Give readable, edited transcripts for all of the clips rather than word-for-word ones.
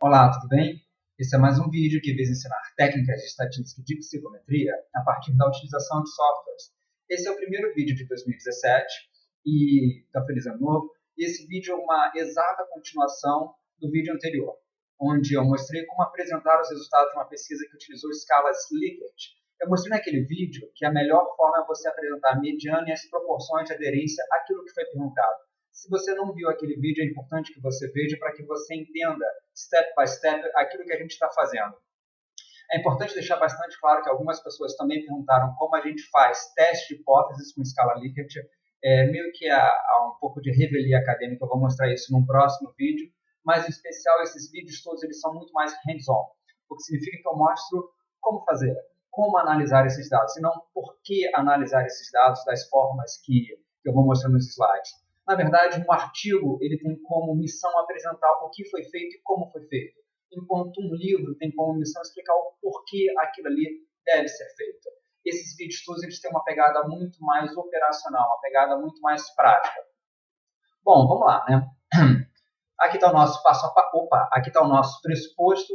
Olá, tudo bem? Esse é mais um vídeo que visa ensinar técnicas de estatística e de psicometria a partir da utilização de softwares. Esse é o primeiro vídeo de 2017 e então feliz ano novo. E esse vídeo é uma exata continuação do vídeo anterior, onde eu mostrei como apresentar os resultados de uma pesquisa que utilizou escalas Likert. Eu mostrei naquele vídeo que a melhor forma é você apresentar a mediana e as proporções de aderência àquilo que foi perguntado. Se você não viu aquele vídeo, é importante que você veja para que você entenda, step by step, aquilo que a gente está fazendo. É importante deixar bastante claro que algumas pessoas também perguntaram como a gente faz teste de hipóteses com escala Likert. Meio que há um pouco de revelia acadêmica, eu vou mostrar isso num próximo vídeo, mas em especial esses vídeos todos eles são muito mais hands-on, o que significa que eu mostro como fazer, como analisar esses dados, e não por que analisar esses dados das formas que eu vou mostrar nos slides. Na verdade, um artigo ele tem como missão apresentar o que foi feito e como foi feito, enquanto um livro tem como missão explicar o porquê aquilo ali deve ser feito. Esses vídeos todos eles têm uma pegada muito mais operacional, uma pegada muito mais prática. Bom, vamos lá, né? Aqui está o nosso passo a passo. Opa, aqui está o nosso pressuposto.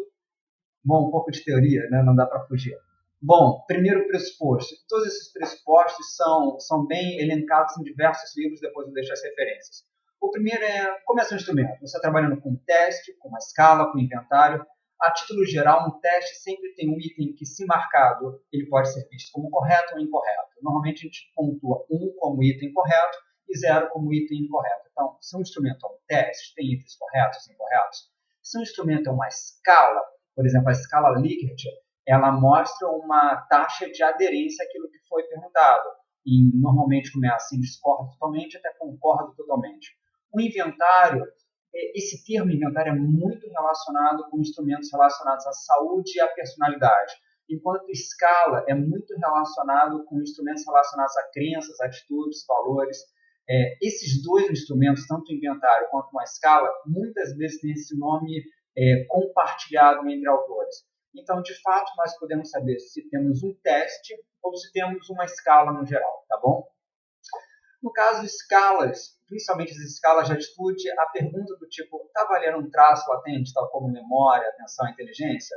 Bom, um pouco de teoria, né? Não dá para fugir. Bom, primeiro pressuposto. Todos esses pressupostos são bem elencados em diversos livros, depois eu deixo as referências. O primeiro é como é seu instrumento. Você está trabalhando com um teste, com uma escala, com um inventário. A título geral, um teste sempre tem um item que, se marcado, ele pode ser visto como correto ou incorreto. Normalmente a gente pontua 1 como item correto e 0 como item incorreto. Então, se um instrumento é um teste, tem itens corretos e incorretos. Se um instrumento é uma escala, por exemplo, a escala Likert, ela mostra uma taxa de aderência àquilo que foi perguntado. E normalmente começa em discordo totalmente até concordo totalmente. O inventário, esse termo inventário é muito relacionado com instrumentos relacionados à saúde e à personalidade, enquanto escala é muito relacionado com instrumentos relacionados a crenças, atitudes, valores. Esses dois instrumentos, tanto o inventário quanto uma escala, muitas vezes têm esse nome compartilhado entre autores. Então, de fato, nós podemos saber se temos um teste ou se temos uma escala no geral, tá bom? No caso, escalas, principalmente as escalas de atitude, a pergunta do tipo, está valendo um traço latente, tal como memória, atenção, inteligência?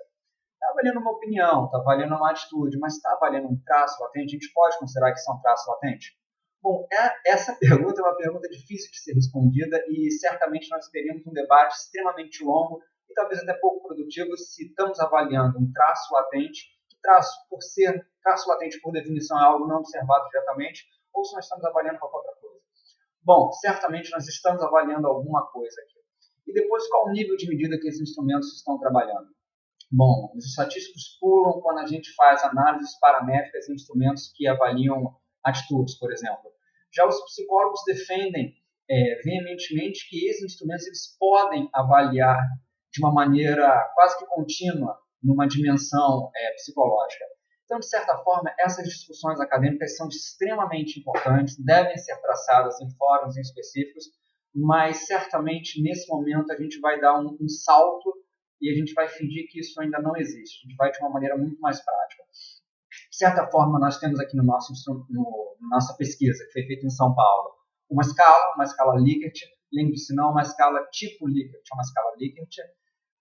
Está valendo uma opinião, está valendo uma atitude, mas está valendo um traço latente? A gente pode considerar que isso é um traço latente? Bom, essa pergunta é uma pergunta difícil de ser respondida e certamente nós teríamos um debate extremamente longo e talvez até pouco produtivo se estamos avaliando um traço latente, que traço, por ser traço latente por definição é algo não observado diretamente, ou se nós estamos avaliando qualquer outra coisa. Bom, certamente nós estamos avaliando alguma coisa aqui. E depois, qual o nível de medida que esses instrumentos estão trabalhando? Bom, os estatísticos pulam quando a gente faz análises paramétricas em instrumentos que avaliam atitudes, por exemplo. Já os psicólogos defendem veementemente que esses instrumentos eles podem avaliar de uma maneira quase que contínua numa dimensão psicológica. Então, de certa forma, essas discussões acadêmicas são extremamente importantes, devem ser traçadas em fóruns específicos, mas certamente nesse momento a gente vai dar um salto e a gente vai fingir que isso ainda não existe. A gente vai de uma maneira muito mais prática. De certa forma, nós temos aqui nossa pesquisa, que foi feita em São Paulo, uma escala Likert, lembre-se, não uma escala tipo Likert, é uma escala Likert.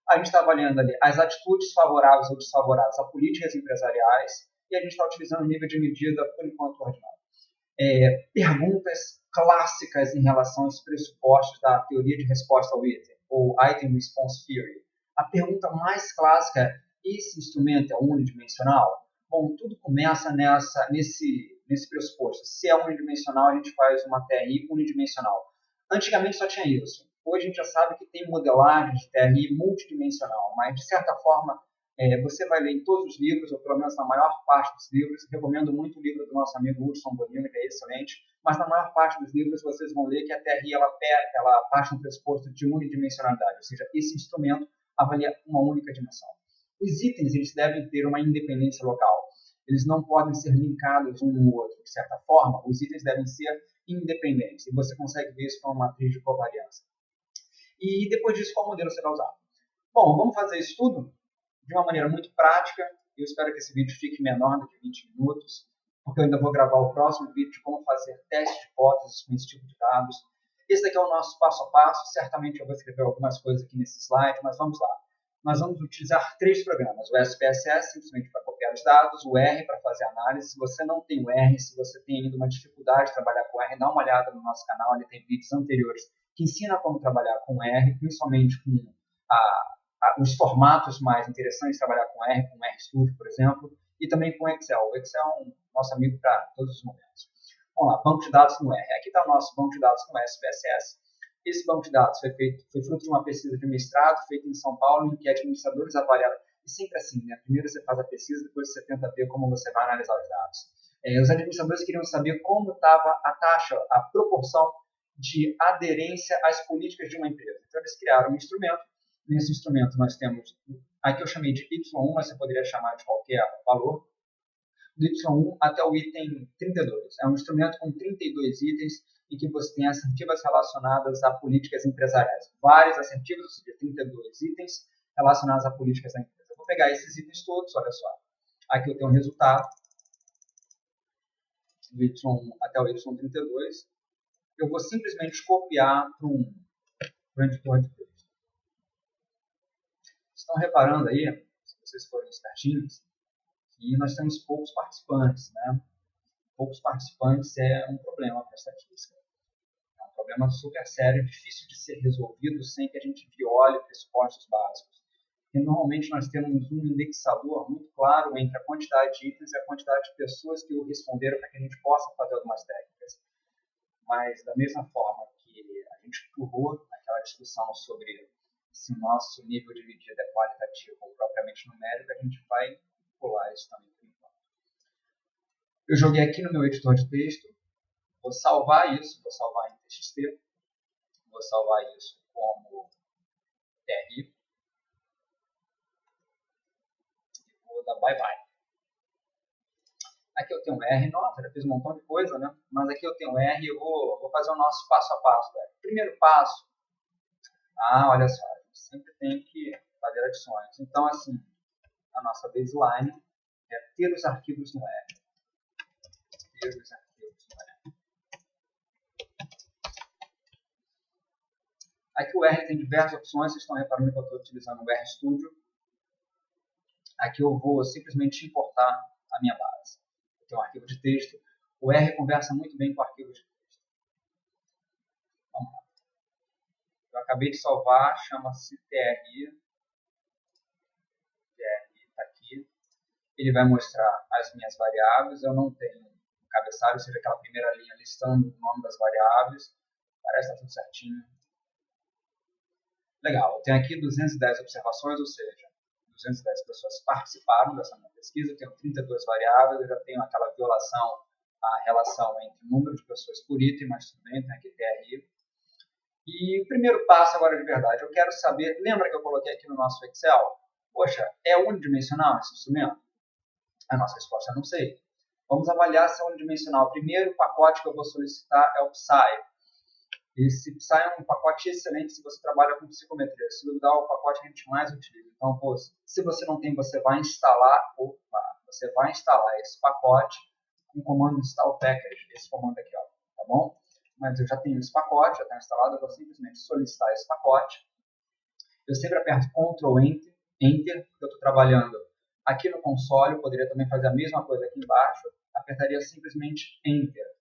A gente está avaliando ali as atitudes favoráveis ou desfavoráveis a políticas empresariais e a gente está utilizando o nível de medida, por enquanto, ordinário. Perguntas clássicas em relação aos pressupostos da teoria de resposta ao item, ou Item Response Theory. A pergunta mais clássica é: esse instrumento é unidimensional? Bom, tudo começa nesse pressuposto. Se é unidimensional, a gente faz uma TRI unidimensional. Antigamente só tinha isso. Hoje a gente já sabe que tem modelagem de TRI multidimensional, mas de certa forma você vai ler em todos os livros, ou pelo menos na maior parte dos livros. Recomendo muito o livro do nosso amigo Hudson Bonino, que é excelente, mas na maior parte dos livros vocês vão ler que a TRI ela parte do pressuposto de unidimensionalidade, ou seja, esse instrumento avalia uma única dimensão. Os itens eles devem ter uma independência local. Eles não podem ser linkados um no outro. De certa forma, os itens devem ser independentes. E você consegue ver isso com uma matriz de covariância. E depois disso, qual modelo você vai usar? Bom, vamos fazer isso tudo de uma maneira muito prática. Eu espero que esse vídeo fique menor do que 20 minutos, porque eu ainda vou gravar o próximo vídeo de como fazer testes de hipóteses com esse tipo de dados. Esse daqui é o nosso passo a passo. Certamente eu vou escrever algumas coisas aqui nesse slide, mas vamos lá. nós vamos utilizar 3 programas. O SPSS, simplesmente para copiar os dados, o R para fazer análise. Se você não tem o R, se você tem ainda uma dificuldade de trabalhar com R, dá uma olhada no nosso canal, ele tem vídeos anteriores que ensinam como trabalhar com R, principalmente com os formatos mais interessantes de trabalhar com RStudio, por exemplo, e também com Excel. O Excel é um nosso amigo para todos os momentos. Vamos lá, banco de dados no R. Aqui está o nosso banco de dados no SPSS. Esse banco de dados foi fruto de uma pesquisa de mestrado feita em São Paulo, em que administradores avaliaram. E sempre assim, né? Primeiro você faz a pesquisa, depois você tenta ver como você vai analisar os dados. Os administradores queriam saber como estava a taxa, a proporção de aderência às políticas de uma empresa. Então eles criaram um instrumento. Nesse instrumento nós temos, aqui eu chamei de Y1, mas você poderia chamar de qualquer valor, do Y1 até o item 32. É um instrumento com 32 itens em que você tem assertivas relacionadas a políticas empresariais. Várias assertivas, ou seja, 32 itens relacionados a políticas da empresa. Eu vou pegar esses itens todos, olha só. Aqui eu tenho um resultado do Y1 até o Y32. Eu vou simplesmente copiar para um editor de texto. Estão reparando aí, se vocês forem espertinhos, que nós temos poucos participantes, né? Poucos participantes é um problema para a estatística. É um problema super sério, difícil de ser resolvido sem que a gente viole pressupostos básicos. E normalmente nós temos um indexador muito claro entre a quantidade de itens e a quantidade de pessoas que o responderam para que a gente possa fazer algumas técnicas. Mas da mesma forma que a gente pulou aquela discussão sobre se o nosso nível de medida é qualitativo ou propriamente numérico, a gente vai pular isso também por enquanto. Eu joguei aqui no meu editor de texto, vou salvar isso, vou salvar em TXT, vou salvar isso como TRI e vou dar bye bye. Aqui eu tenho um R, nossa, já fiz um montão de coisa, né? Mas aqui eu tenho um R e eu vou fazer o nosso passo a passo. Primeiro passo, olha só, a gente sempre tem que fazer adições. Então, assim, a nossa baseline é ter os arquivos no R. Ter os arquivos no R. Aqui o R tem diversas opções, vocês estão reparando que eu estou utilizando o RStudio. Aqui eu vou simplesmente importar a minha base. Eu tenho um arquivo de texto. O R conversa muito bem com o arquivo de texto. Vamos lá. Eu acabei de salvar, chama-se TRI. TRI está aqui. Ele vai mostrar as minhas variáveis. Eu não tenho um cabeçalho, ou seja, aquela primeira linha listando o nome das variáveis. Parece que está tudo certinho. Legal, eu tenho aqui 210 observações, ou seja, 210 pessoas participaram dessa minha pesquisa, eu tenho 32 variáveis, eu já tenho aquela violação à relação entre o número de pessoas por item, mas tudo bem, tem aqui TRI. E o primeiro passo agora de verdade, eu quero saber, lembra que eu coloquei aqui no nosso Excel? Poxa, é unidimensional esse instrumento? A nossa resposta é não sei. Vamos avaliar se é unidimensional. O primeiro pacote que eu vou solicitar é o Psy. Esse Psy é um pacote excelente se você trabalha com psicometria. Se duvidar, é o pacote que a gente mais utiliza. Então, se você não tem, você vai instalar esse pacote com o comando install package, esse comando aqui, ó, tá bom? Mas eu já tenho esse pacote, já está instalado, eu vou simplesmente solicitar esse pacote. Eu sempre aperto Ctrl Enter, porque eu estou trabalhando aqui no console, eu poderia também fazer a mesma coisa aqui embaixo, apertaria simplesmente Enter.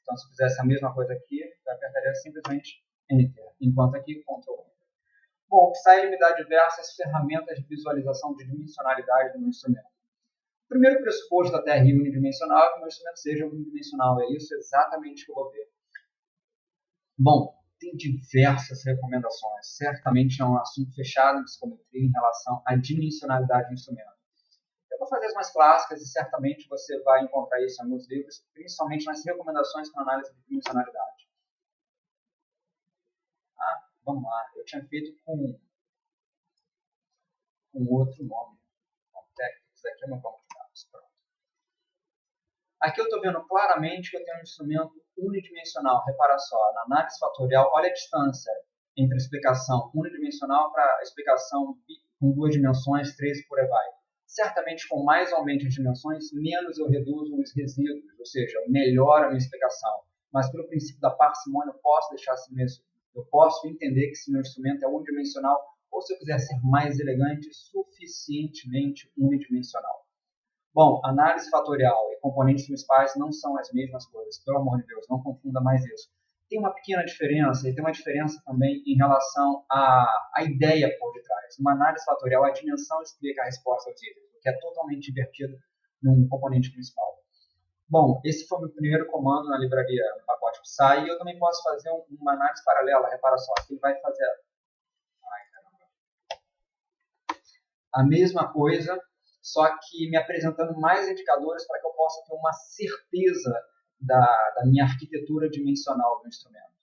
Então, se eu fizesse a mesma coisa aqui, eu apertaria simplesmente Enter, enquanto aqui, Ctrl Enter. Bom, o Psy me dá diversas ferramentas de visualização de dimensionalidade do meu instrumento. O primeiro pressuposto da TRI unidimensional é que o meu instrumento seja unidimensional. É isso exatamente que eu vou ver. Bom, tem diversas recomendações. Certamente é um assunto fechado em psicometria em relação à dimensionalidade do instrumento. Eu vou fazer as mais clássicas e certamente você vai encontrar isso em alguns livros, principalmente nas recomendações para análise de dimensionalidade. Vamos lá, eu tinha feito com outro nome. Isso aqui é uma banco de dados. Pronto. Aqui eu estou vendo claramente que eu tenho um instrumento unidimensional. Repara só, na análise fatorial, olha a distância entre a explicação unidimensional para a explicação com 2 dimensões, 3 e por aí vai. Certamente, com mais aumento de dimensões, menos eu reduzo os resíduos, ou seja, eu melhoro a minha explicação. Mas, pelo princípio da parcimônia, eu posso deixar assim mesmo. Eu posso entender que se meu instrumento é unidimensional ou se eu quiser ser mais elegante, suficientemente unidimensional. Bom, análise fatorial e componentes principais não são as mesmas coisas, pelo amor de Deus, não confunda mais isso. Tem uma pequena diferença, e tem uma diferença também em relação à ideia por detrás. Uma análise fatorial, a dimensão explica a resposta aos itens, o que é totalmente invertido num componente principal. Bom, esse foi o meu primeiro comando na livraria, no pacote Psy, e eu também posso fazer uma análise paralela, repara só, que ele vai fazer a mesma coisa, só que me apresentando mais indicadores para que eu possa ter uma certeza da minha arquitetura dimensional do instrumento.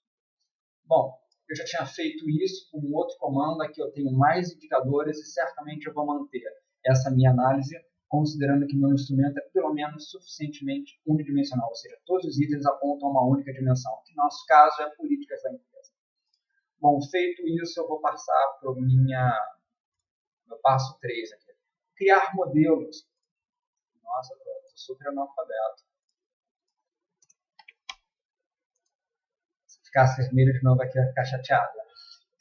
Bom, eu já tinha feito isso com um outro comando, aqui eu tenho mais indicadores e certamente eu vou manter essa minha análise, considerando que meu instrumento é pelo menos suficientemente unidimensional, ou seja, todos os itens apontam a uma única dimensão, que no nosso caso é políticas da empresa. Bom, feito isso, eu vou passar para o meu passo 3 aqui. Criar modelos. Nossa, estou super analfabeto. Se ficasse vermelho de novo aqui, vai ficar chateado.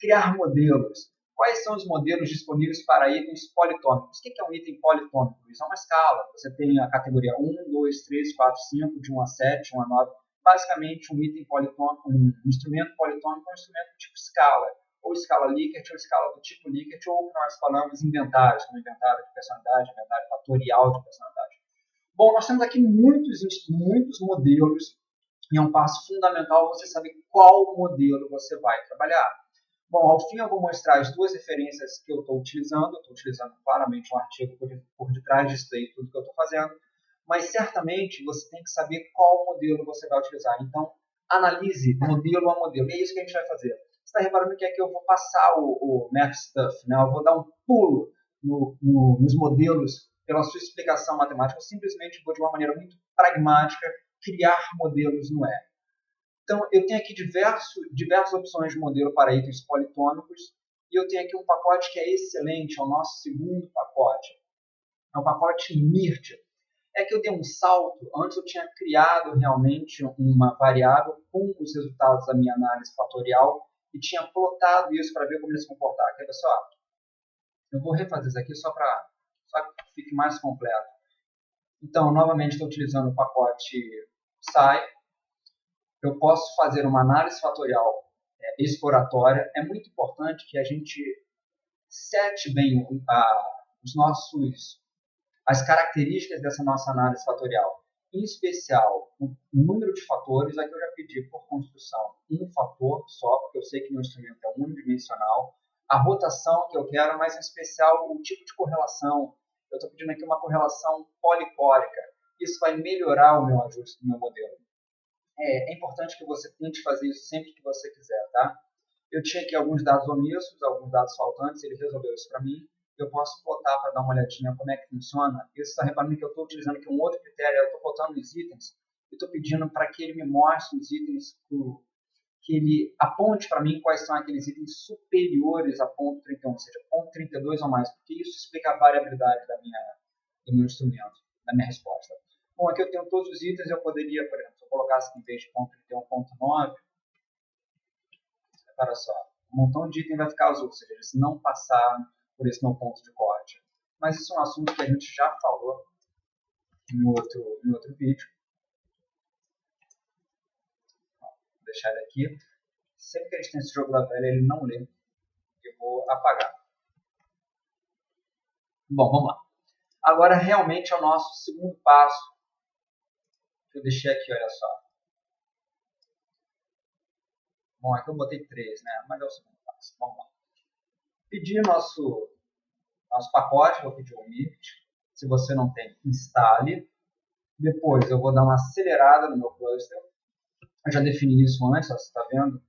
Criar modelos. Quais são os modelos disponíveis para itens politômicos? O que é um item politômico? Isso é uma escala. Você tem a categoria 1, 2, 3, 4, 5, de 1 a 7, 1 a 9. Basicamente, um item politômico, um instrumento politômico é um instrumento tipo escala. Ou escala Likert, ou escala do tipo Likert, ou o que nós falamos inventários, como inventário de personalidade, inventário fatorial de personalidade. Bom, nós temos aqui muitos modelos, e é um passo fundamental você saber qual modelo você vai trabalhar. Bom, ao fim eu vou mostrar as duas referências que eu estou utilizando. Eu estou utilizando claramente um artigo por detrás disso daí, tudo que eu estou fazendo. Mas certamente você tem que saber qual modelo você vai utilizar. Então, analise modelo a modelo. E é isso que a gente vai fazer. Você está reparando que aqui eu vou passar o math stuff, né? Eu vou dar um pulo nos modelos pela sua explicação matemática. Eu simplesmente vou, de uma maneira muito pragmática, criar modelos no R. Então, eu tenho aqui diversas opções de modelo para itens politômicos, e eu tenho aqui um pacote que é excelente, é o nosso segundo pacote. É o pacote MIRT. É que eu dei um salto, antes eu tinha criado realmente uma variável com os resultados da minha análise fatorial e tinha plotado isso para ver como ele se comportar. Quer ver só? Eu vou refazer isso aqui só que fique mais completo. Então, novamente, estou utilizando o pacote Psy. Eu posso fazer uma análise fatorial exploratória. É muito importante que a gente sete bem as características dessa nossa análise fatorial. Em especial, o número de fatores. Aqui eu já pedi por construção um fator só, porque eu sei que meu instrumento é unidimensional. A rotação que eu quero, mas em especial o tipo de correlação. Eu estou pedindo aqui uma correlação policórica. Isso vai melhorar o meu ajuste do meu modelo. É importante que você tente fazer isso sempre que você quiser, tá? Eu tinha aqui alguns dados omissos, alguns dados faltantes, ele resolveu isso para mim. Eu posso botar para dar uma olhadinha como é que funciona. E você está reparando que eu estou utilizando aqui um outro critério, eu estou botando os itens, e estou pedindo para que ele me mostre os itens, que ele aponte para mim quais são aqueles itens superiores a ponto 31, ou seja, ponto 32 ou mais, porque isso explica a variabilidade do meu instrumento, da minha resposta. Bom, aqui eu tenho todos os itens, eu poderia, por exemplo, se eu colocasse aqui em vez de ponto 31, ponto 9, repara só, um montão de item vai ficar azul, ou seja, eles não passaram por esse meu ponto de corte. Mas isso é um assunto que a gente já falou em outro vídeo. Vou deixar ele aqui. Sempre que a gente tem esse jogo da velha, ele não lê. Eu vou apagar. Bom, vamos lá. Agora, realmente, é o nosso segundo passo. Que eu deixei aqui, olha só. Bom, aqui eu botei 3, né? Mas é o segundo passo. Vamos lá. Pedir nosso pacote, vou pedir o MIRT. Se você não tem, instale. Depois eu vou dar uma acelerada no meu cluster. Eu já defini isso antes, ó, você está vendo?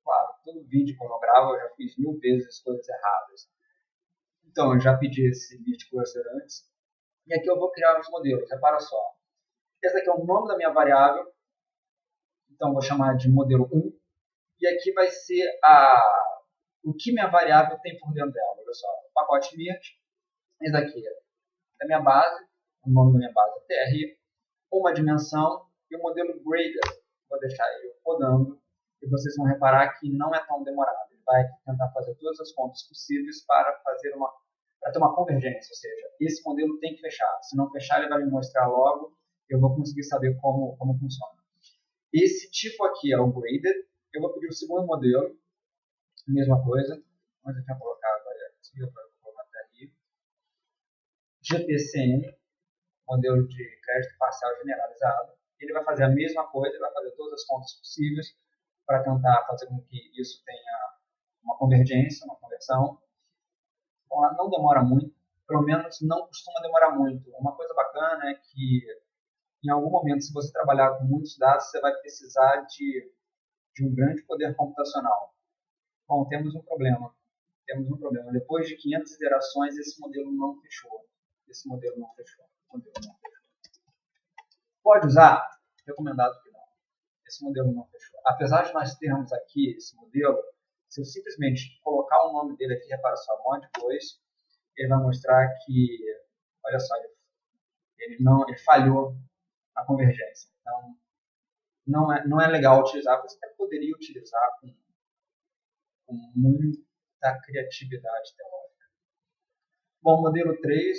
Claro, todo vídeo que eu gravo eu já fiz 1000 vezes as coisas erradas. Então eu já pedi esse MIRT cluster antes. E aqui eu vou criar os modelos. Repara só. Esse aqui é o nome da minha variável. Então eu vou chamar de modelo 1. E aqui vai ser o que minha variável tem por dentro dela. Olha só, o pacote MIRT. Esse daqui é a minha base. O nome da minha base é TR. Uma dimensão e o modelo Grader. Vou deixar ele rodando e vocês vão reparar que não é tão demorado. Ele vai tentar fazer todas as contas possíveis para ter uma convergência, ou seja, esse modelo tem que fechar. Se não fechar, ele vai me mostrar logo, eu vou conseguir saber como funciona. Esse tipo aqui é o graded. Eu vou pedir o segundo modelo, mesma coisa. Onde eu tinha colocado aqui, eu vou colocar até aqui. GPCM, modelo de crédito parcial generalizado. Ele vai fazer a mesma coisa, ele vai fazer todas as contas possíveis para tentar fazer com que isso tenha uma convergência, uma conversão. Bom, ela não demora muito, pelo menos não costuma demorar muito. Uma coisa bacana é que, em algum momento, se você trabalhar com muitos dados, você vai precisar de um grande poder computacional. Bom, temos um problema. Depois de 500 iterações, esse modelo não fechou. Pode usar? Recomendado que não. Esse modelo não fechou. Apesar de nós termos aqui esse modelo, se eu simplesmente colocar o nome dele aqui, repara só, mod 2, ele vai mostrar que, olha só, ele falhou na convergência. Então, não é legal utilizar, você até poderia utilizar com muita criatividade teórica. Bom, modelo 3.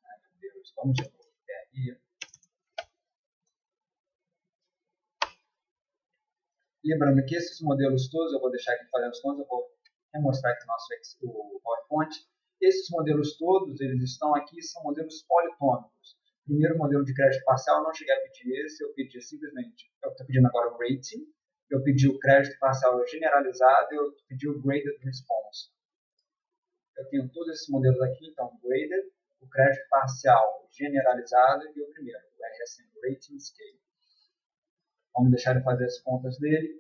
Ai, meu Deus, vamos de novo. Lembrando que esses modelos todos, eu vou deixar aqui fazendo as contas, eu vou mostrar aqui o PowerPoint. Esses modelos todos, eles estão aqui, são modelos politômicos. Primeiro modelo de crédito parcial, eu não cheguei a pedir esse, eu pedi simplesmente, eu estou pedindo agora o rating, eu pedi o crédito parcial generalizado, eu pedi o graded response. Eu tenho todos esses modelos aqui, então, graded, o crédito parcial generalizado e o primeiro, o RSM, Rating Scale. Vamos deixar ele fazer as contas dele.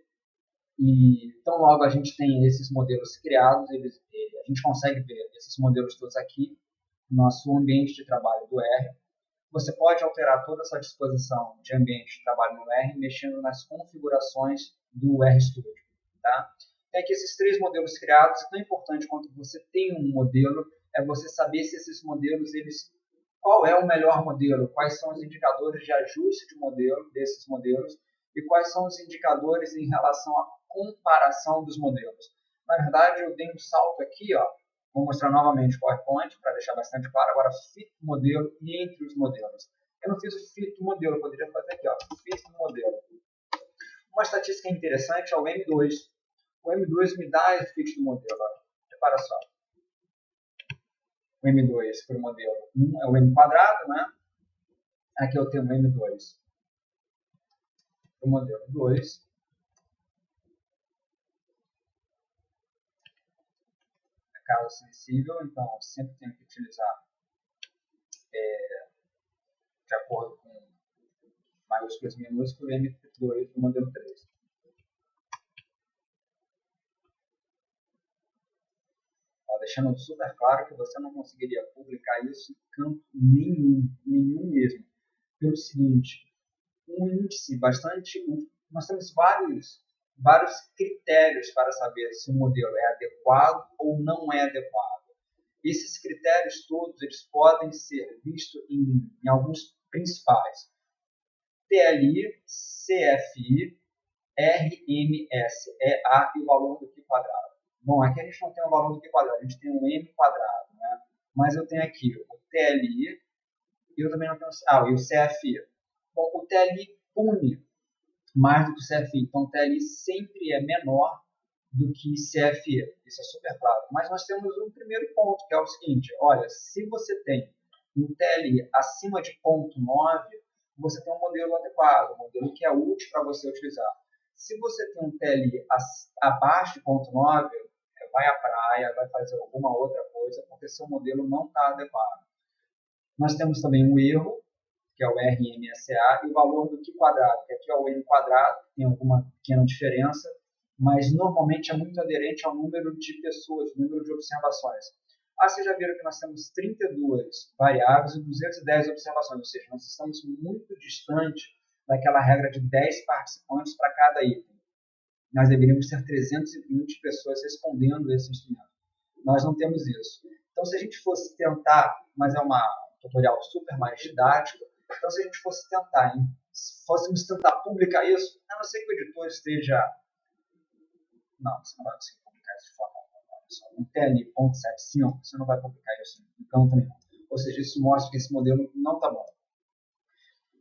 E então logo a gente tem esses modelos criados, a gente consegue ver esses modelos todos aqui no nosso ambiente de trabalho do R. Você pode alterar toda essa disposição de ambiente de trabalho no R mexendo nas configurações do RStudio. Tá? Tem aqui esses três modelos criados. Tão importante quanto você tem um modelo é você saber se esses modelos, qual é o melhor modelo, quais são os indicadores de ajuste de modelo desses modelos e quais são os indicadores em relação à comparação dos modelos. Na verdade, eu dei um salto aqui, ó. Vou mostrar novamente o PowerPoint para deixar bastante claro. Agora, fit modelo e entre os modelos. Eu não fiz o fit do modelo, eu poderia fazer aqui, ó, fit do modelo. Uma estatística interessante é o M2. O M2 me dá esse fit do modelo. Ó. Repara só. O M2 para o modelo 1 é o M quadrado, né? Aqui eu tenho o M2 para o modelo 2. É caso sensível, então sempre tenho que utilizar de acordo com maiúsculas e minúsculas, M2 do modelo 3. Deixando super claro que você não conseguiria publicar isso em campo nenhum mesmo. Pelo seguinte, um índice bastante... Nós temos vários critérios para saber se o modelo é adequado ou não é adequado. Esses critérios todos eles podem ser vistos em alguns principais. TLI, CFI, RMS, EA e o valor do Q quadrado. Bom, aqui a gente não tem o valor do Q quadrado, a gente tem um M quadrado, né? Mas eu tenho aqui o TLI e eu também não tenho... e o CFI. Bom, o TLI pune mais do que o CFI, então o TLI sempre é menor do que CFI, isso é super claro. Mas nós temos um primeiro ponto, que é o seguinte, olha, se você tem um TLI acima de 0,9, você tem um modelo adequado, um modelo que é útil para você utilizar. Se você tem um TLI abaixo de 0,9, vai à praia, vai fazer alguma outra coisa, porque seu modelo não está adequado. Nós temos também um erro, que é o RMSA, e o valor do Q quadrado, que aqui é o M quadrado, tem alguma pequena diferença, mas normalmente é muito aderente ao número de pessoas, número de observações. Vocês já viram que nós temos 32 variáveis e 210 observações, ou seja, nós estamos muito distante daquela regra de 10 participantes para cada item. Nós deveríamos ter 320 pessoas respondendo esse instrumento. Nós não temos isso. Então, se a gente fosse tentar, mas é um tutorial super mais didático, então se a gente fosse tentar, fôssemos tentar publicar isso, a não ser que o editor esteja Não, você não vai conseguir publicar isso de forma alguma. Não tem ali ponto 75, você não vai publicar isso em canto nenhum. Ou seja, isso mostra que esse modelo não está bom.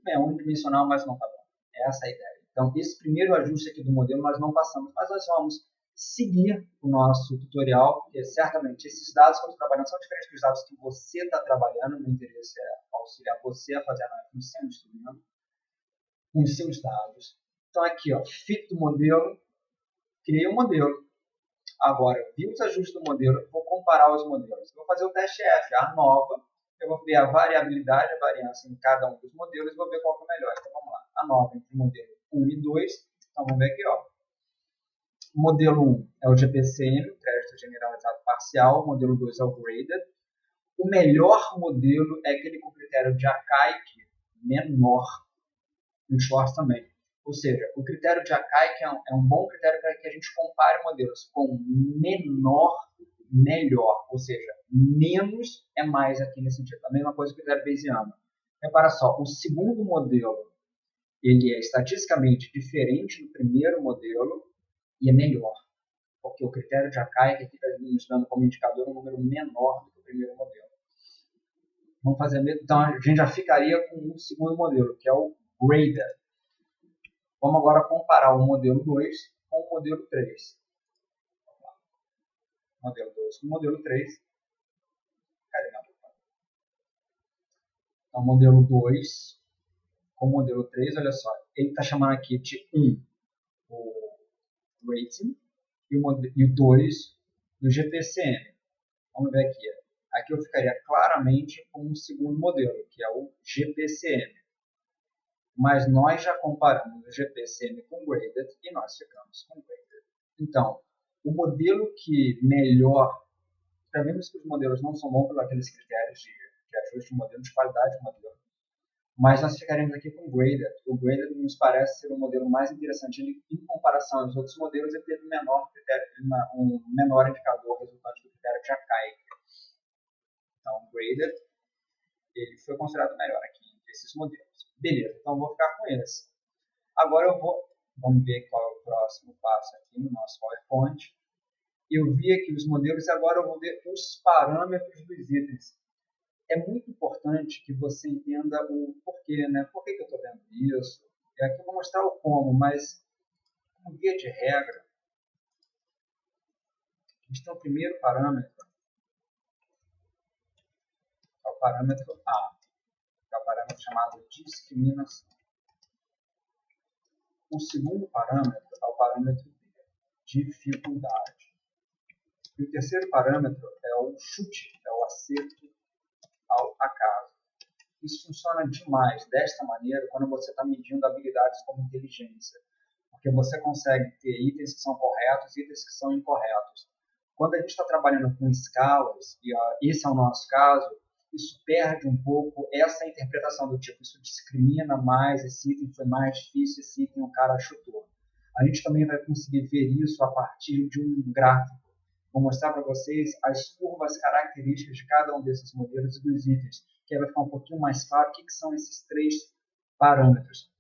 É unidimensional, mas não está bom. Essa é a ideia. Então, esse primeiro ajuste aqui do modelo nós não passamos, mas nós vamos seguir o nosso tutorial, porque certamente esses dados que eu estou trabalhando são diferentes dos dados que você está trabalhando. Meu interesse é auxiliar você a fazer a análise no seu instrumento, com os seus dados. Então, aqui, ó, fit do modelo, criei um modelo. Agora, vi os ajustes do modelo, vou comparar os modelos. Vou fazer o teste F, a nova, eu vou ver a variabilidade, a variância em cada um dos modelos e vou ver qual que é o melhor. Então, vamos lá. A nova entre o modelo 1 e 2. Então, vamos ver aqui, ó. O modelo 1 é o GPCM, Crédito Generalizado Parcial. O modelo 2 é o Graded. O melhor modelo é aquele com critério de Akai menor. E o Schwartz também. Ou seja, o critério de Akai é um bom critério para que a gente compare modelos com menor, melhor. Ou seja, menos é mais aqui nesse sentido. A mesma coisa que o critério Bayesiano. Repara só, o segundo modelo ele é estatisticamente diferente do primeiro modelo e é melhor. Porque o critério de Akai que aqui está nos dando como indicador um número menor do que o primeiro modelo. Vamos fazer mesmo. Então a gente já ficaria com o segundo modelo, que é o Graded. Vamos agora comparar o modelo 2 com o modelo 3. Vamos lá. Modelo 2 com o modelo 3. Cadê minha lupa? Então, modelo 2 com o modelo 3, olha só. Ele está chamando aqui de 1 o rating e o 2 do GPCM. Vamos ver aqui. Aqui eu ficaria claramente com o segundo modelo, que é o GPCM. Mas nós já comparamos o GPCM com o Graded e nós ficamos com o Graded. Então, o modelo que melhor, já vimos que os modelos não são bons pelos aqueles critérios de ajuste de modelo, de qualidade de modelo, mas nós ficaremos aqui com o Graded. O Graded nos parece ser o modelo mais interessante. Ele, em comparação aos outros modelos, ele teve um menor indicador resultante do critério de Akai. Então, o Graded ele foi considerado melhor aqui entre esses modelos. Beleza, então eu vou ficar com esse. Agora vamos ver qual é o próximo passo aqui no nosso PowerPoint. Eu vi aqui os modelos e agora eu vou ver os parâmetros dos itens. É muito importante que você entenda o porquê, né? Por que eu estou vendo isso? Aqui eu vou mostrar o como, mas como via de regra, a gente tem o primeiro parâmetro, que é o parâmetro A, que é o parâmetro chamado discriminação. O segundo parâmetro é o parâmetro B, dificuldade. E o terceiro parâmetro é o chute, é o acerto ao acaso. Isso funciona demais desta maneira quando você está medindo habilidades como inteligência, porque você consegue ter itens que são corretos e itens que são incorretos. Quando a gente está trabalhando com escalas, e esse é o nosso caso, isso perde um pouco essa interpretação do tipo, isso discrimina mais, esse item foi mais difícil, esse item o cara chutou. A gente também vai conseguir ver isso a partir de um gráfico. Vou mostrar para vocês as curvas características de cada um desses modelos e dos itens, que aí vai ficar um pouquinho mais claro o que são esses três parâmetros.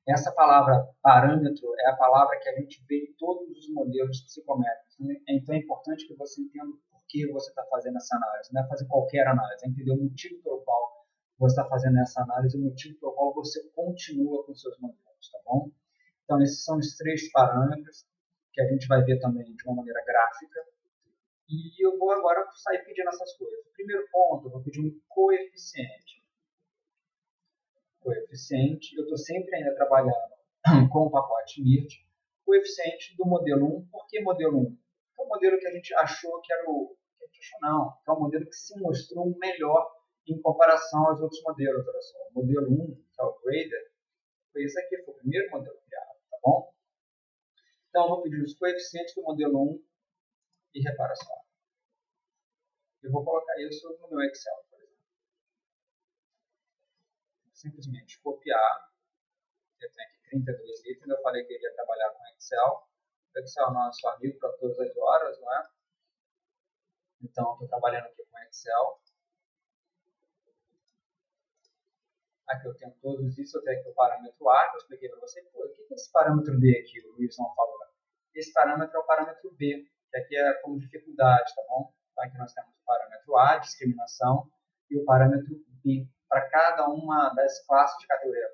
Essa palavra parâmetro é a palavra que a gente vê em todos os modelos psicométricos. Então é importante que você entenda por que você está fazendo essa análise. Não é fazer qualquer análise, é entender o motivo pelo qual você está fazendo essa análise e o motivo pelo qual você continua com seus modelos, tá bom? Então esses são os três parâmetros que a gente vai ver também de uma maneira gráfica. E eu vou agora sair pedindo essas coisas. Primeiro ponto, eu vou pedir um coeficiente. Eu estou sempre ainda trabalhando com o pacote MIRT. Coeficiente do modelo 1. Por que modelo 1? Porque é o modelo que a gente achou que era o... Que a gente achou não. Que é o modelo que se mostrou melhor em comparação aos outros modelos. Olha só, o modelo 1, que é o Graded, foi esse aqui, foi o primeiro modelo criado, tá bom? Então, eu vou pedir os coeficientes do modelo 1 e repara só. Eu vou colocar isso no meu Excel, por exemplo. Simplesmente copiar. Eu tenho aqui 32 itens. Eu falei que ele ia trabalhar com Excel. O Excel é nosso amigo para todas as horas, não é? Então, estou trabalhando aqui com Excel. Aqui eu tenho todos isso. Eu tenho aqui o parâmetro A, que eu expliquei para você. Pô, o que é esse parâmetro D aqui? O Luiz não falou. Esse parâmetro é o parâmetro B, que aqui é como dificuldade, tá bom? Então aqui nós temos o parâmetro A, discriminação, e o parâmetro B, para cada uma das classes de categoria,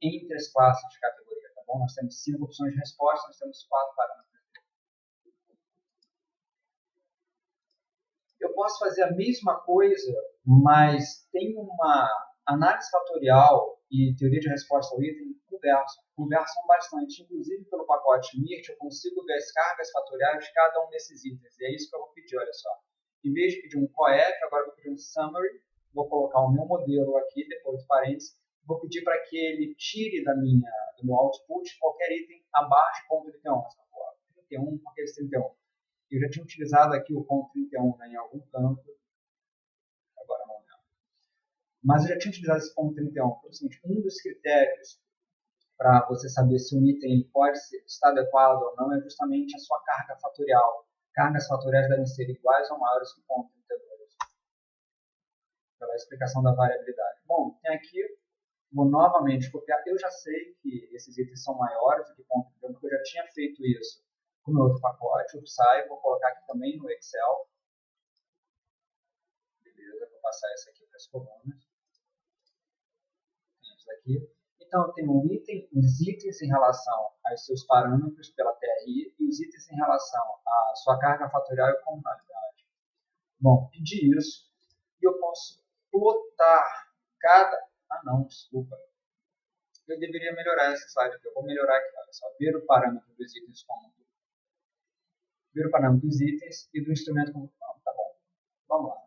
entre as classes de categoria, tá bom? Nós temos 5 opções de resposta, nós temos 4 parâmetros. Eu posso fazer a mesma coisa, mas tem uma análise fatorial e teoria de resposta ao item conversam bastante. Inclusive, pelo pacote MIRT, eu consigo ver as cargas fatoriais de cada um desses itens. E é isso que eu vou pedir, olha só. Em vez de pedir um coef, agora eu vou pedir um summary. Vou colocar o meu modelo aqui, depois de parênteses. Vou pedir para que ele tire do meu output qualquer item abaixo do ponto 31. 31, porque esse 31. Eu já tinha utilizado aqui o ponto 31, né, em algum canto, agora não lembro. Mas eu já tinha utilizado esse ponto 31. Então, é o seguinte, um dos critérios para você saber se um item pode estar adequado ou não é justamente a sua carga fatorial. Cargas fatoriais devem ser iguais ou maiores que o ponto 32. Pela explicação da variabilidade. Bom, tem aqui, vou novamente copiar. Eu já sei que esses itens são maiores do que ponto 31, porque eu já tinha feito isso com o meu outro pacote, o Psy, vou colocar aqui também no Excel. Beleza, vou passar esse aqui para as colunas. Isso aqui. Então, eu tenho os itens em relação aos seus parâmetros pela TRI e os itens em relação à sua carga fatorial e comunalidade. Bom, pedi isso e eu posso plotar cada... Ah, não, desculpa. Eu deveria melhorar esse slide aqui. Eu vou melhorar aqui, olha só. Ver o parâmetro dos itens como ver o parâmetro dos itens e do instrumento como... Não, tá bom. Vamos lá.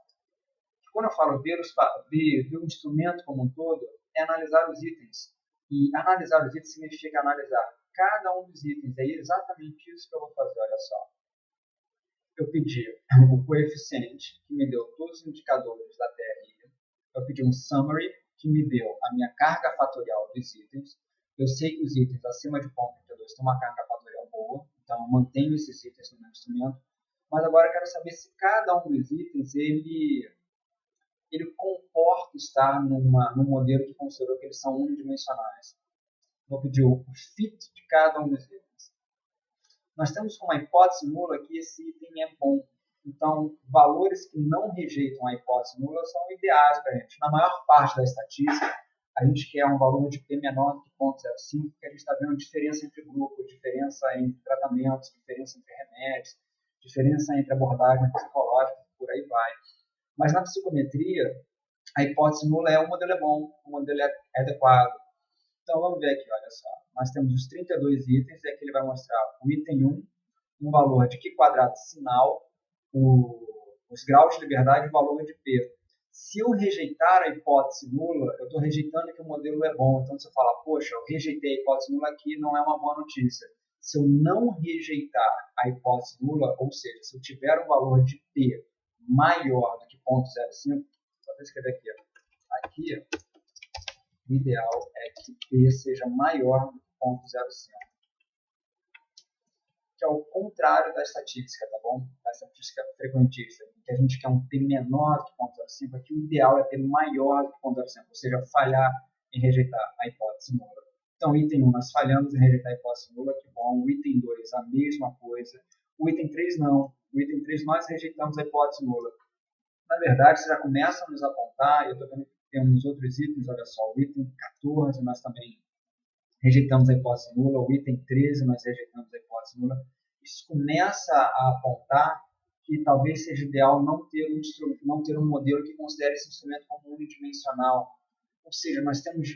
Quando eu falo ver o instrumento como um todo, é analisar os itens. E analisar os itens significa analisar cada um dos itens. É exatamente isso que eu vou fazer, olha só. Eu pedi o coeficiente, que me deu todos os indicadores da TRI. Eu pedi um summary, que me deu a minha carga fatorial dos itens. Eu sei que os itens acima de 0,32 têm uma carga fatorial boa, então eu mantenho esses itens no meu instrumento. Mas agora eu quero saber se cada um dos itens ele comporta estar num modelo que considerou que eles são unidimensionais. Vou pedir o fit de cada um dos itens. Nós temos uma hipótese nula que esse item é bom. Então, valores que não rejeitam a hipótese nula são ideais para a gente. Na maior parte da estatística, a gente quer um valor de P menor do que 0,05, porque a gente está vendo diferença entre grupos, diferença entre tratamentos, diferença entre remédios, diferença entre abordagem psicológica, por aí vai. Mas na psicometria, a hipótese nula é o modelo é bom, o modelo é adequado. Então vamos ver aqui, olha só. Nós temos os 32 itens, e aqui ele vai mostrar o item 1, um valor de Q quadrado sinal, os graus de liberdade e o valor de P. Se eu rejeitar a hipótese nula, eu estou rejeitando que o modelo é bom. Então você fala, poxa, eu rejeitei a hipótese nula aqui, não é uma boa notícia. Se eu não rejeitar a hipótese nula, ou seja, se eu tiver um valor de P maior do que 0,05, vou escrever aqui, aqui o ideal é que P seja maior do que 0,05, que é o contrário da estatística, tá bom? Da estatística frequentista, que a gente quer um P menor do que 0,05, aqui o ideal é P maior do que 0,05, ou seja, falhar em rejeitar a hipótese nula. Então, item 1, nós falhamos em rejeitar a hipótese nula, que bom. O item 2, a mesma coisa. O item 3, não. O item 3, nós rejeitamos a hipótese nula. Na verdade, você já começa a nos apontar, eu estou vendo que temos outros itens, olha só, o item 14, nós também rejeitamos a hipótese nula, o item 13, nós rejeitamos a hipótese nula. Isso começa a apontar que talvez seja ideal não ter um modelo que considere esse instrumento como unidimensional. Ou seja, nós temos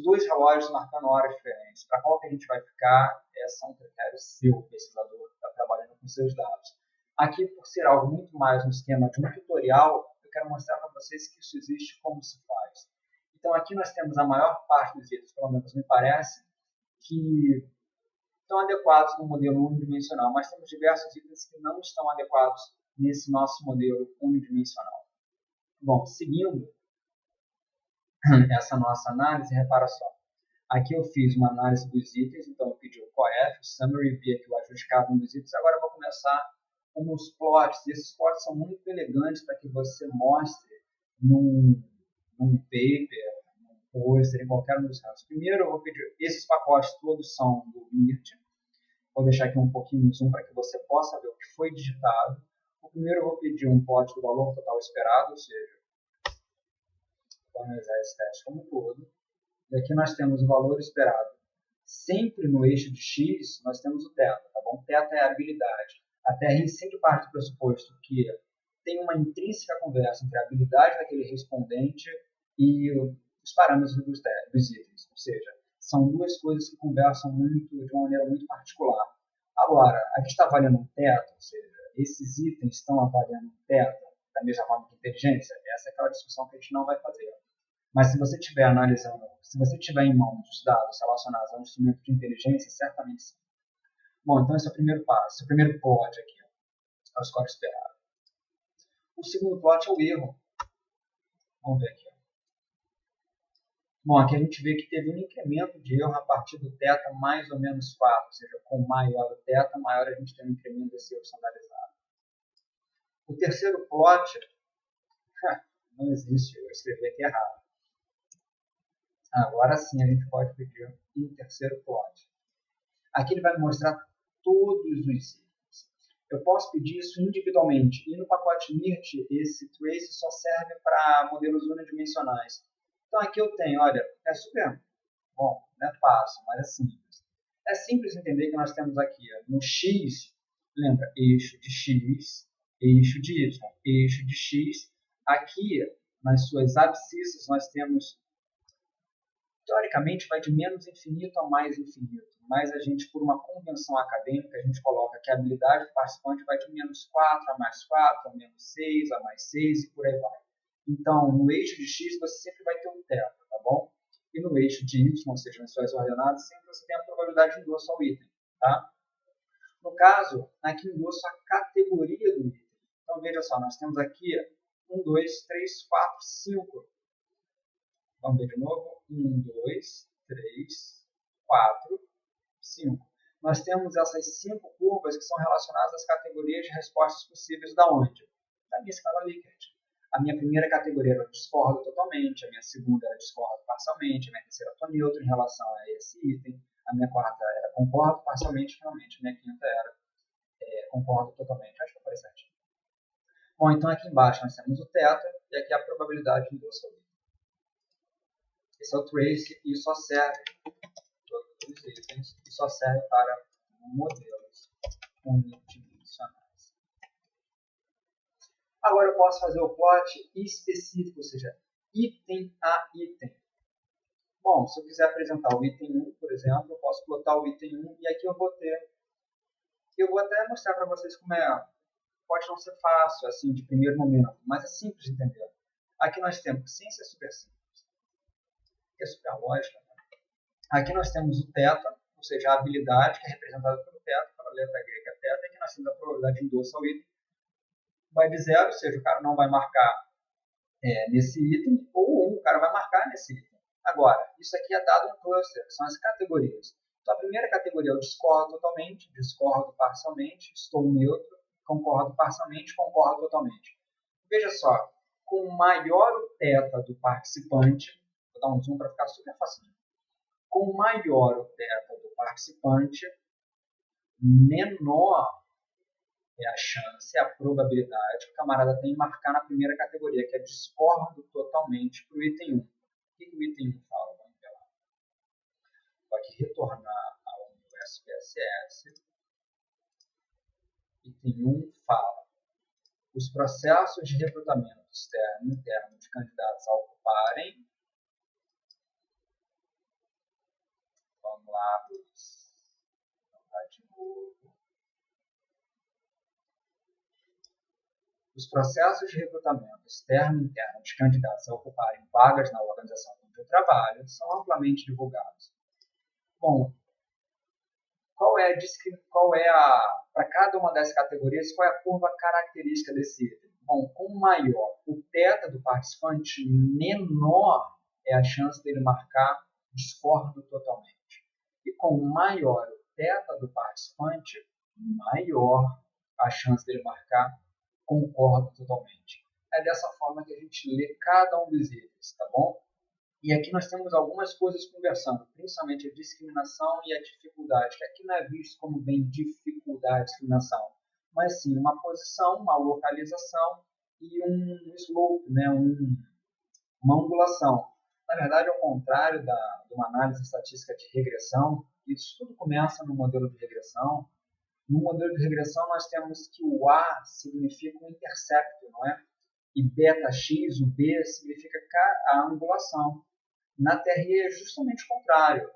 dois relógios marcando horas diferentes. Para qual que a gente vai ficar, esse é um critério seu, o pesquisador que está trabalhando com seus dados. Aqui, por ser algo muito mais no esquema de um tutorial, eu quero mostrar para vocês que isso existe, como se faz. Então, aqui nós temos a maior parte dos itens, pelo menos me parece, que estão adequados no modelo unidimensional, mas temos diversos itens que não estão adequados nesse nosso modelo unidimensional. Bom, seguindo essa nossa análise, repara só. Aqui eu fiz uma análise dos itens, então eu pedi o coef, o summary, vi aqui o ajuste de cada um dos itens. Agora eu vou começar com os plots. E esses plots são muito elegantes para que você mostre num paper, num poster, em qualquer um dos casos. Primeiro eu vou pedir, esses pacotes todos são do MIRT. Vou deixar aqui um pouquinho de zoom para que você possa ver o que foi digitado. O primeiro eu vou pedir um plot do valor total esperado, ou seja, vou analisar esse teste como um todo. E aqui nós temos o valor esperado. Sempre no eixo de x, nós temos o θ, tá bom? θ é a habilidade. A TRI sempre parte do pressuposto que tem uma intrínseca conversa entre a habilidade daquele respondente e os parâmetros dos itens. Ou seja, são duas coisas que conversam de uma maneira muito particular. Agora, a gente está avaliando um θ, ou seja, esses itens estão avaliando um θ da mesma forma que inteligência? Essa é aquela discussão que a gente não vai fazer. Mas se você estiver analisando, se você tiver em mãos os dados relacionados a um instrumento de inteligência, certamente sim. Bom, então esse é o primeiro passo, o primeiro plot aqui, é o score esperado. O segundo plot é o erro. Vamos ver aqui. Bom, aqui a gente vê que teve um incremento de erro a partir do θ mais ou menos 4, ou seja, com maior o θ, maior a gente tem um incremento desse erro standardizado. O terceiro plot, não existe, eu escrevi aqui errado. Agora sim a gente pode pedir um terceiro plot. Aqui ele vai mostrar todos os itens. Eu posso pedir isso individualmente. E no pacote MIRT, esse trace só serve para modelos unidimensionais. Então aqui eu tenho, olha, é super bom, não é fácil, mas é simples. É simples entender que nós temos aqui no X, lembra, eixo de X, eixo de Y, eixo de X. Aqui, nas suas abscissas, nós temos teoricamente vai de menos infinito a mais infinito, mas a gente, por uma convenção acadêmica, a gente coloca que a habilidade do participante vai de menos 4 a mais 4, a menos 6, a mais 6 e por aí vai. Então, no eixo de x você sempre vai ter um θ, tá bom? E no eixo de y, ou seja, nas suas ordenadas, sempre você tem a probabilidade de endosso ao item, tá? No caso, aqui endosso a categoria do item. Então, veja só, nós temos aqui 1, 2, 3, 4, 5. Vamos ver de novo. 1, 2, 3, 4, 5. Nós temos essas 5 curvas que são relacionadas às categorias de respostas possíveis da onde? Da minha escala Likert. A minha primeira categoria era discordo totalmente, a minha segunda era discordo parcialmente, a minha terceira estou neutro em relação a esse item, a minha quarta era concordo parcialmente, finalmente, a minha quinta era concordo totalmente. Acho que foi certinho. Bom, então aqui embaixo nós temos o θ e aqui a probabilidade de endosso ao item. Esse é o trace e só serve todos os itens e só serve para modelos unidimensionais. Agora eu posso fazer o plot específico, ou seja, item a item. Bom, se eu quiser apresentar o item 1, por exemplo, eu posso plotar o item 1 e aqui eu vou ter. Eu vou até mostrar para vocês como é. Pode não ser fácil, assim, de primeiro momento, mas é simples de entender. Aqui nós temos ciência super simples. Que é super lógica. Né? Aqui nós temos o θ, ou seja, a habilidade que é representada pelo θ, pela letra grega θ, e aqui nós temos a probabilidade de endosso ao item. Vai de 0, ou seja, o cara não vai marcar nesse item, ou 1, o cara vai marcar nesse item. Agora, isso aqui é dado um cluster, que são as categorias. Então, a primeira categoria é o discordo totalmente, discordo parcialmente, estou neutro, concordo parcialmente, concordo totalmente. Veja só, com maior o θ do participante, vou dar um zoom para ficar super fácil. Com maior o θ do participante, menor é a chance, é a probabilidade que o camarada tem em marcar na primeira categoria, que é discordo totalmente para o item 1. O que o item 1 fala? Vamos ver lá. Vou aqui retornar ao meu SPSS. Item 1 fala: os processos de recrutamento externo e interno de candidatos a ocuparem. Vamos lá, Luiz. Vamos lá de novo. Os processos de recrutamento externo e interno de candidatos a ocuparem vagas na organização onde eu trabalho são amplamente divulgados. Bom, para cada uma dessas categorias, qual é a curva característica desse item? Bom, com maior o θ do participante, menor é a chance dele marcar discordo totalmente. E com maior o θ do participante, maior a chance dele marcar concordo totalmente. É dessa forma que a gente lê cada um dos itens, tá bom? E aqui nós temos algumas coisas conversando, principalmente a discriminação e a dificuldade, que aqui não é visto como bem dificuldade, discriminação, mas sim uma posição, uma localização e um slope, né? Uma angulação. Na verdade, ao contrário de uma análise estatística de regressão, isso tudo começa no modelo de regressão. No modelo de regressão, nós temos que o A significa um intercepto, não é? E beta x, o B, significa a angulação. Na TRI é justamente o contrário.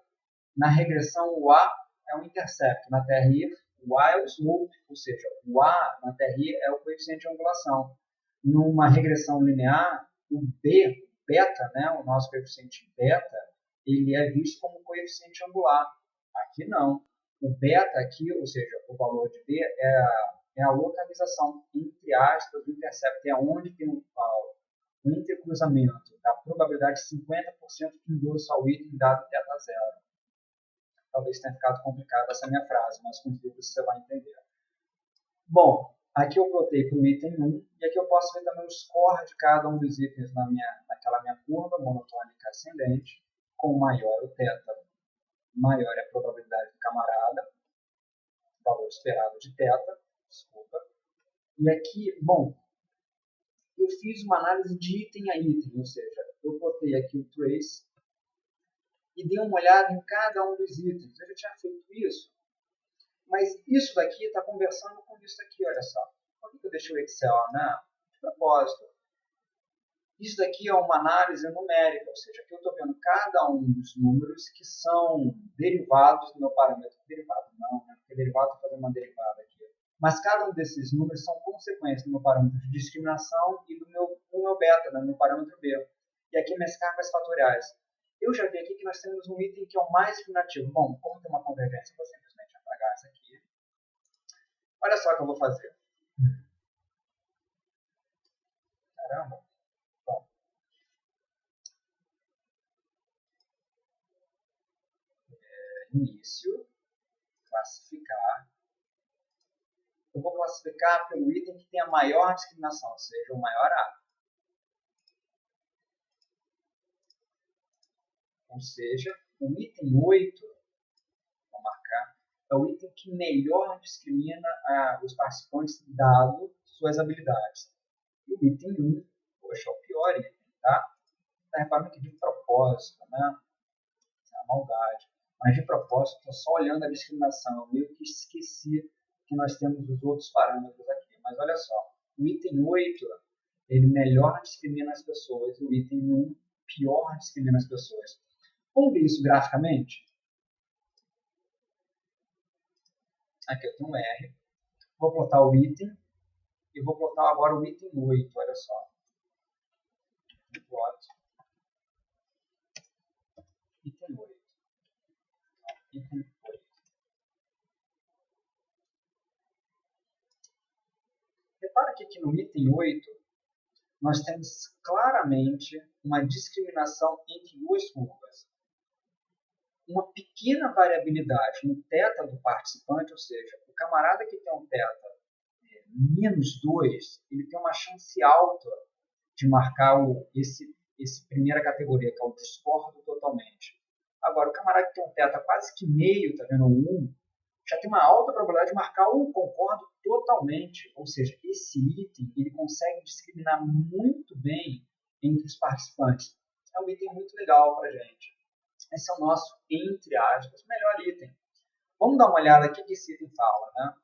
Na regressão, o A é o intercepto. Na TRI, o A é o slope, ou seja, o A na TRI é o coeficiente de angulação. Numa regressão linear, o B, beta, né, o nosso coeficiente beta, ele é visto como coeficiente angular. Aqui não. O beta aqui, ou seja, o valor de B, é a localização, entre aspas, do intercepto. É onde tem o intercruzamento da probabilidade de 50% de endosso ao item dado θ zero. Talvez tenha ficado complicada essa minha frase, mas com os livros você vai entender. Bom, aqui eu plotei para o item 1, e aqui eu posso ver também o score de cada um dos itens naquela minha curva monotônica ascendente. Com maior o θ, maior é a probabilidade do camarada, valor esperado de θ, desculpa. E aqui, bom, eu fiz uma análise de item a item, ou seja, eu botei aqui o trace e dei uma olhada em cada um dos itens. Eu já tinha feito isso, mas isso daqui está conversando com isso aqui, olha só. Por que eu deixei o Excel, né? De propósito. Isso daqui é uma análise numérica, ou seja, aqui eu estou vendo cada um dos números que são derivados do meu parâmetro. Derivado não, né? Porque derivado está fazendo uma derivada aqui. Mas cada um desses números são consequências do meu parâmetro de discriminação e do meu beta, do meu parâmetro B. E aqui minhas cargas fatoriais. Eu já vi aqui que nós temos um item que é o mais discriminativo. Bom, como tem uma convergência, eu vou simplesmente apagar isso aqui. Olha só o que eu vou fazer. Caramba. Bom, início, classificar. Eu vou classificar pelo item que tem a maior discriminação, ou seja, o maior A. Ou seja, o item 8, vou marcar, é o item que melhor discrimina os participantes dado suas habilidades. E o item 1, poxa, é o pior item, tá? Está reparando que de propósito, né? É uma maldade. Mas de propósito, estou só olhando a discriminação. Eu meio que esqueci que nós temos os outros parâmetros aqui. Mas olha só, o item 8, ele melhor discrimina as pessoas. E o item 1, pior discrimina as pessoas. Vamos ver isso graficamente? Aqui eu tenho um R. Vou botar o item. E vou botar agora o item 8, olha só. Plot. Item 8. Item 8. Repara que aqui no item 8, nós temos claramente uma discriminação entre duas curvas. Uma pequena variabilidade no θ do participante, ou seja, o camarada que tem um θ menos 2, ele tem uma chance alta de marcar esse primeira categoria, que é o discordo totalmente. Agora, o camarada que tem um θ quase que meio, está vendo, 1, já tem uma alta probabilidade de marcar o concordo totalmente. Ou seja, esse item ele consegue discriminar muito bem entre os participantes. É um item muito legal para a gente. Esse é o nosso, entre aspas, melhor item. Vamos dar uma olhada aqui que esse item fala, né?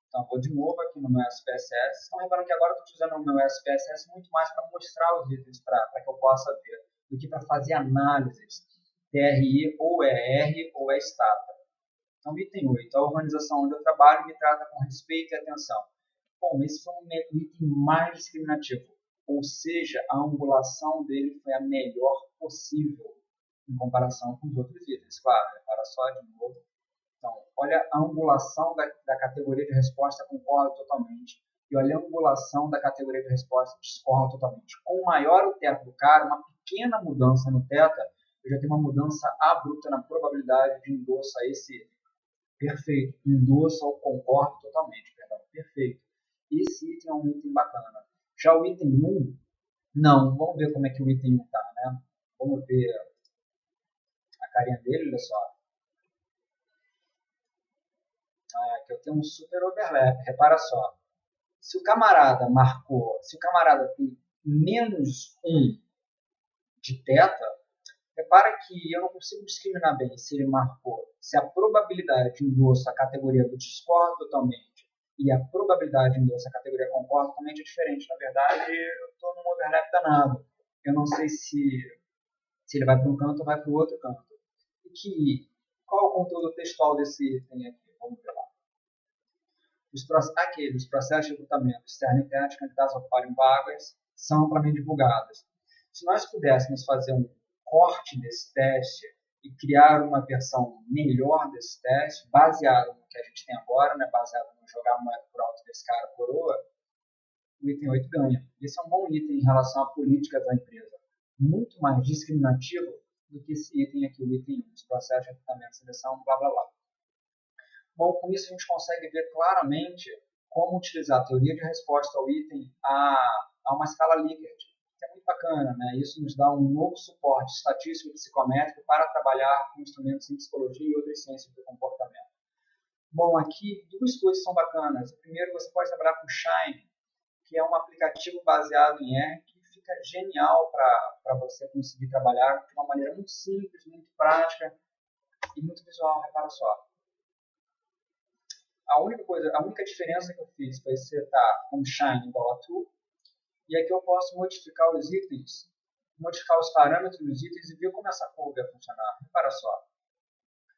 Então, vou de novo aqui no meu SPSS. Estão reparando que agora eu estou usando o meu SPSS muito mais para mostrar os itens, para que eu possa ver, do que para fazer análises TRI ou ER ou Stata. Então, item 8. A organização onde eu trabalho me trata com respeito e atenção. Bom, esse foi o item mais discriminativo. Ou seja, a angulação dele foi a melhor possível em comparação com os outros itens. Claro, repara só de novo. Então, olha a angulação da categoria de resposta, concorda totalmente. E olha a angulação da categoria de resposta, discorda totalmente. Com maior o θ do cara, uma pequena mudança no θ, eu já tenho uma mudança abrupta na probabilidade de endosso a esse item. Perfeito. Endosso ou concordo totalmente. Perdão. Perfeito. Esse item é um item bacana. Já o item 1, não. Vamos ver como é que o item 1 está, né? Vamos ver carinha dele, olha só. Aqui eu tenho um super overlap, repara só. Se o camarada tem menos 1 de θ, repara que eu não consigo discriminar bem se ele marcou, se a probabilidade de endosso à categoria do discordo totalmente e a probabilidade de endosso à categoria concordo totalmente é diferente. Na verdade, eu estou num overlap danado. Eu não sei se ele vai para um canto ou vai para o outro canto. Qual é o conteúdo textual desse item aqui? Vamos ver lá. Os processos de recrutamento externo e interno de candidatos a ocuparem vagas são amplamente divulgados. Se nós pudéssemos fazer um corte desse teste e criar uma versão melhor desse teste, baseado no que a gente tem agora, né, baseado no jogar a moeda por alto desse cara coroa, o item 8 ganha. Esse é um bom item em relação à política da empresa. Muito mais discriminativo do que esse item aqui, o item 1, os processos de recrutamento, seleção, blá blá blá. Bom, com isso a gente consegue ver claramente como utilizar a teoria de resposta ao item a uma escala Likert, que é muito bacana, né? Isso nos dá um novo suporte estatístico e psicométrico para trabalhar com instrumentos em psicologia e outras ciências do comportamento. Bom, aqui duas coisas são bacanas. Primeiro, você pode trabalhar com Shine, que é um aplicativo baseado em R, que fica genial para você conseguir trabalhar de uma maneira muito simples, muito prática e muito visual, repara só. A única diferença que eu fiz foi setar um Shine igual a True, e aqui eu posso modificar os itens, modificar os parâmetros dos itens e ver como essa curva vai funcionar. Repara só.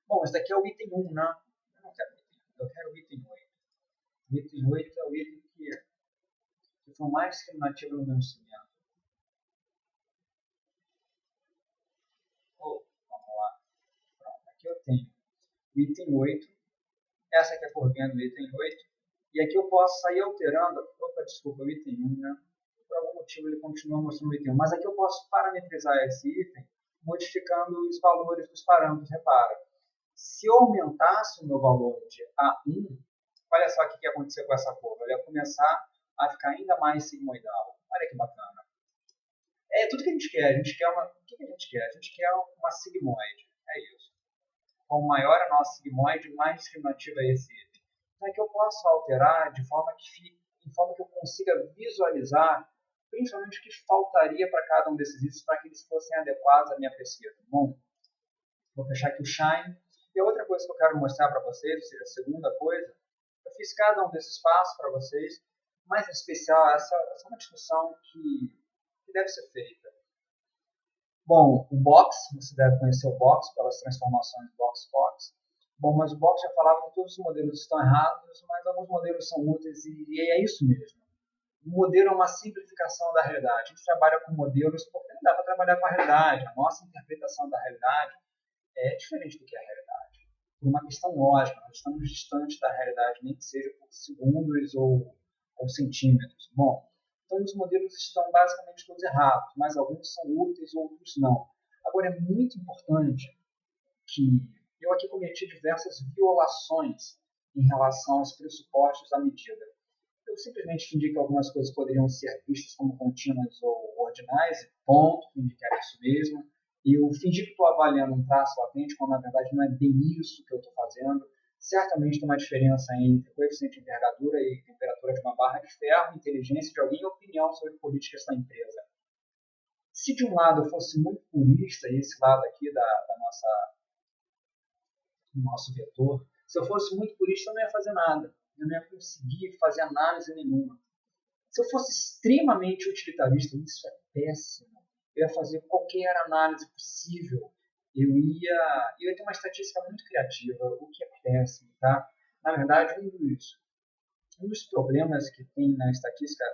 Bom, esse daqui é o item 1, né? Eu não quero o item 1, eu quero o item 8. O item 8 é o item que foi mais discriminativo no meu instrumento. Vamos lá. Pronto, aqui eu tenho o item 8. Essa aqui é a curvinha do item 8. E aqui eu posso sair alterando. Opa, desculpa, o item 1, né? Por algum motivo ele continua mostrando o item 1. Mas aqui eu posso parametrizar esse item modificando os valores dos parâmetros. Repara, se eu aumentasse o meu valor de A1, olha só o que ia acontecer com essa curva. Ela ia começar a ficar ainda mais sigmoidal. Olha que bacana. É tudo que a gente quer. A gente quer o que a gente quer? A gente quer uma sigmoide. É isso. Quanto maior a nossa sigmoide, mais discriminativa é esse item. Então aqui eu posso alterar de forma que eu consiga visualizar principalmente o que faltaria para cada um desses itens para que eles fossem adequados à minha pesquisa. Bom, vou fechar aqui o Shine. E a outra coisa que eu quero mostrar para vocês, ou seja, a segunda coisa, eu fiz cada um desses passos para vocês, mas em especial essa é uma discussão que deve ser feita. Bom, o Box, você deve conhecer o Box pelas transformações Box-Fox. Bom, mas o Box já falava que todos os modelos estão errados, mas alguns modelos são úteis e é isso mesmo. O modelo é uma simplificação da realidade. A gente trabalha com modelos porque não dá para trabalhar com a realidade. A nossa interpretação da realidade é diferente do que é a realidade. Por uma questão lógica, nós estamos distantes da realidade, nem que seja por segundos ou centímetros. Bom, então os modelos estão basicamente todos errados, mas alguns são úteis, outros não. Agora é muito importante que eu aqui cometi diversas violações em relação aos pressupostos da medida. Eu simplesmente fingi que algumas coisas poderiam ser vistas como contínuas ou ordinais, e ponto, fingi que era isso mesmo. Eu fingi que estou avaliando um traço latente, quando na verdade não é bem isso que eu estou fazendo. Certamente tem uma diferença entre coeficiente de envergadura e temperatura de uma barra de ferro, inteligência de alguém e opinião sobre políticas da empresa. Se de um lado eu fosse muito purista, e esse lado aqui do nosso vetor, se eu fosse muito purista eu não ia fazer nada. Eu não ia conseguir fazer análise nenhuma. Se eu fosse extremamente utilitarista, isso é péssimo. Eu ia fazer qualquer análise possível. Eu ia ter uma estatística muito criativa, o que é péssimo, tá? Na verdade, um dos problemas que tem na estatística,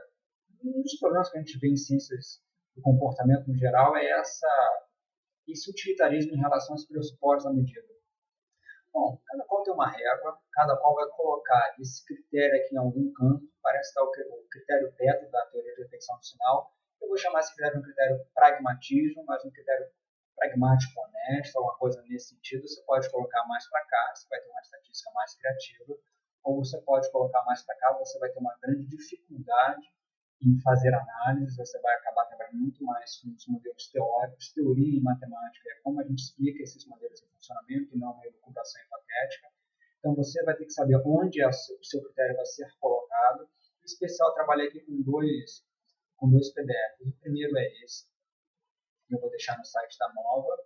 um dos problemas que a gente vê em ciências do comportamento no geral é esse utilitarismo em relação aos pressupostos da medida. Bom, cada qual tem uma régua, cada qual vai colocar esse critério aqui em algum campo, parece dar o critério beta da teoria de detecção do sinal. Eu vou chamar esse critério de um critério pragmatismo, mas um critério pragmático honesto, alguma coisa nesse sentido. Você pode colocar mais para cá, você vai ter uma estatística mais criativa, ou você pode colocar mais para cá, você vai ter uma grande dificuldade em fazer análise, você vai acabar trabalhando muito mais com os modelos teóricos, teoria e matemática, é como a gente explica esses modelos em funcionamento e não uma elucubração hipotética. Então, você vai ter que saber onde o seu critério vai ser colocado. Em especial, eu trabalhei aqui com dois PDFs. O primeiro é esse, que eu vou deixar no site da Nova.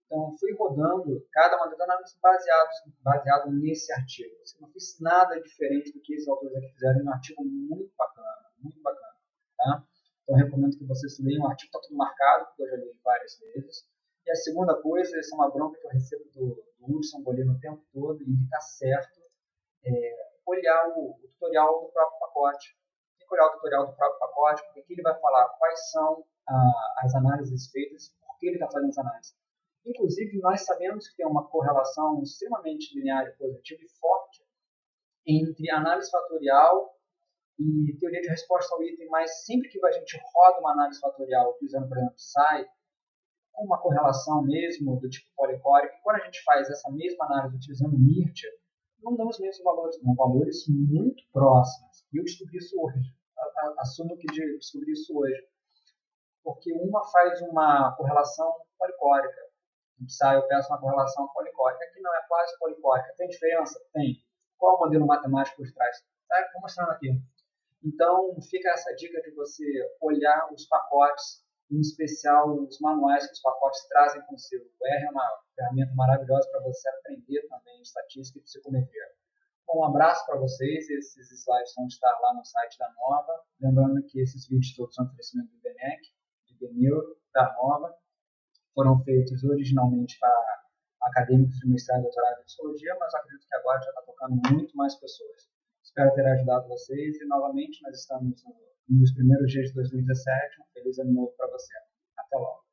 Então, fui rodando cada uma das análises baseado nesse artigo. Eu não fiz nada diferente do que esses autores aqui fizeram, um artigo muito bacana, muito bacana. Tá? Então, eu recomendo que vocês leiam. O artigo está tudo marcado, porque eu já li várias vezes. E a segunda coisa, essa é uma bronca que eu recebo do Hudson Bolino o tempo todo, e ele está certo, olhar o tutorial do próprio pacote. Tem que olhar o tutorial do próprio pacote, porque aqui ele vai falar quais são as análises feitas, por que ele está fazendo as análises. Inclusive, nós sabemos que tem uma correlação extremamente linear e positiva e forte entre análise fatorial e teoria de resposta ao item, mas sempre que a gente roda uma análise fatorial utilizando, por exemplo, PSI, com uma correlação mesmo do tipo policórico, e quando a gente faz essa mesma análise utilizando MIRT, não dão os mesmos valores, não, valores muito próximos. E eu descobri isso hoje, assumo que descobri isso hoje, porque uma faz uma correlação policórica. No PSI eu peço uma correlação policórica, aqui não é quase policórica. Tem diferença? Tem. Qual é o modelo matemático por trás? Tá? Estou mostrando aqui. Então, fica essa dica de você olhar os pacotes, em especial os manuais que os pacotes trazem consigo. O R é uma ferramenta maravilhosa para você aprender também estatística e psicometria. Bom, um abraço para vocês. Esses slides vão estar lá no site da Nova. Lembrando que esses vídeos todos são oferecimento do IBNEC, do IBNeuro, da Nova. Foram feitos originalmente para acadêmicos de mestrado e doutorado em psicologia, mas acredito que agora já está tocando muito mais pessoas. Espero ter ajudado vocês e, novamente, nós estamos nos primeiros dias de 2017. Um feliz ano novo para você. Até logo.